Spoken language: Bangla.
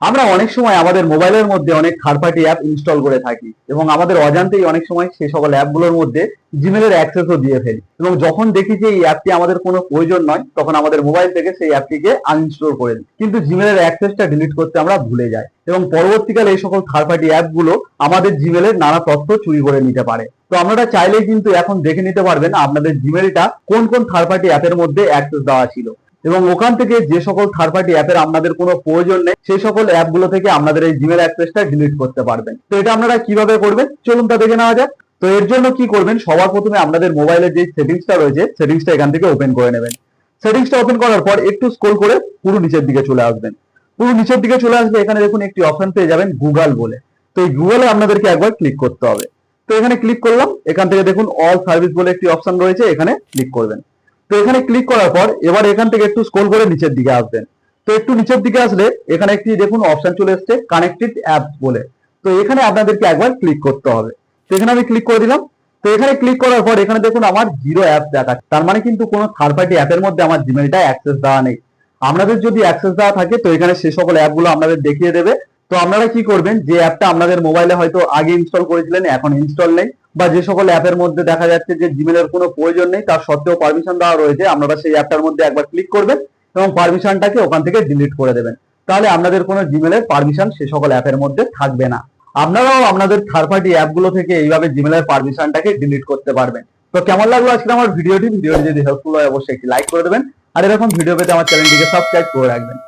আমরা অনেক সময় আমাদের মোবাইলের মধ্যে অনেক থার্ড পার্টি অ্যাপ ইনস্টল করে থাকি এবং আমাদের অজান্তেই অনেক সময় সেই সকল অ্যাপগুলোর মধ্যে জিমেলের অ্যাক্সেসও দিয়ে ফেলি এবং যখন দেখি যে এই অ্যাপটি আমাদের কোনো প্রয়োজন নয় তখন আমাদের মোবাইল থেকে সেই অ্যাপটিকে আনইনস্টল করে দিই, কিন্তু জিমেলের অ্যাক্সেসটা ডিলিট করতে আমরা ভুলে যাই এবং পরবর্তীকালে এই সকল থার্ড পার্টি অ্যাপগুলো আমাদের জিমেলের নানা তথ্য চুরি করে নিতে পারে। তো আপনারা চাইলেই কিন্তু এখন দেখে নিতে পারবেন আপনাদের জিমেলটা কোন কোন থার্ড পার্টি অ্যাপের মধ্যে অ্যাক্সেস দেওয়া ছিল এবং ওখান থেকে যে সকল থার্ড পার্টি অ্যাপের আপনাদের কোনো প্রয়োজন নেই সেই সকল অ্যাপগুলো থেকে আপনাদের এই জিমেল অ্যাক্সেসটা ডিলিট করতে পারবেন। তো এটা আপনারা কিভাবে করবেন চলুন তা দেখে নেওয়া যাক। তো এর জন্য কি করবেন, সবার প্রথমে আপনাদের মোবাইলের যে সেটিংসটা রয়েছে সেটিংসটা এখান থেকে ওপেন করে নেবেন। সেটিংসটা ওপেন করার পর একটু স্ক্রল করে পুরো নিচের দিকে চলে আসবেন। পুরো নিচের দিকে চলে আসলে এখানে দেখুন একটি অপশন পেয়ে যাবেন গুগল বলে। তো এই গুগলে আপনাদেরকে একবার ক্লিক করতে হবে। তো এখানে ক্লিক করলাম, এখান থেকে দেখুন অল সার্ভিস বলে একটি অপশন রয়েছে, এখানে ক্লিক করবেন। তো এখানে ক্লিক করার পর এবার এখান থেকে একটু স্ক্রল করে নিচের দিকে আসবেন। তো একটু নিচের দিকে আসলে এখানে একটি দেখুন অপশন চলে এসেছে কানেক্টেড অ্যাপস বলে। তো এখানে আপনাদেরকে একবার ক্লিক করতে হবে। তো এখানে আমি ক্লিক করে দিলাম। তো এখানে ক্লিক করার পর এখানে দেখুন আমার জিরো অ্যাপস দেখাচ্ছে, তার মানে কিন্তু কোনো থার্ড পার্টি অ্যাপের মধ্যে আমার জিমেলটা অ্যাক্সেস দেওয়া নেই। আপনাদের যদি অ্যাক্সেস দেওয়া থাকে তো এখানে সে সকল অ্যাপগুলো আপনাদের দেখিয়ে দেবে। তো আপনারা কি করবেন, যে অ্যাপটা আপনাদের মোবাইলে হয়তো আগে ইনস্টল করেছিলেন এখন ইনস্টল নেই, বা যে সকল অ্যাপের মধ্যে দেখা যাচ্ছে যে জিমেলের কোনো প্রয়োজন নেই তার সত্ত্বেও পারমিশন দেওয়া রয়েছে, আপনারা সেই অ্যাপটার মধ্যে একবার ক্লিক করবেন এবং পারমিশনটাকে ওখান থেকে ডিলিট করে দেবেন। তাহলে আপনাদের কোনো জিমেলের পারমিশন সে সকল অ্যাপের মধ্যে থাকবে না। আপনারাও আপনাদের থার্ড পার্টি অ্যাপগুলো থেকে এইভাবে জিমেলের পারমিশনটাকে ডিলিট করতে পারবেন। তো কেমন লাগলো আজকে আমার ভিডিওটি যদি হেল্পফুল হয় অবশ্যই একটি লাইক করে দেবেন আর এরকম ভিডিও পেতে আমার চ্যানেলটিকে সাবস্ক্রাইব করে রাখবেন।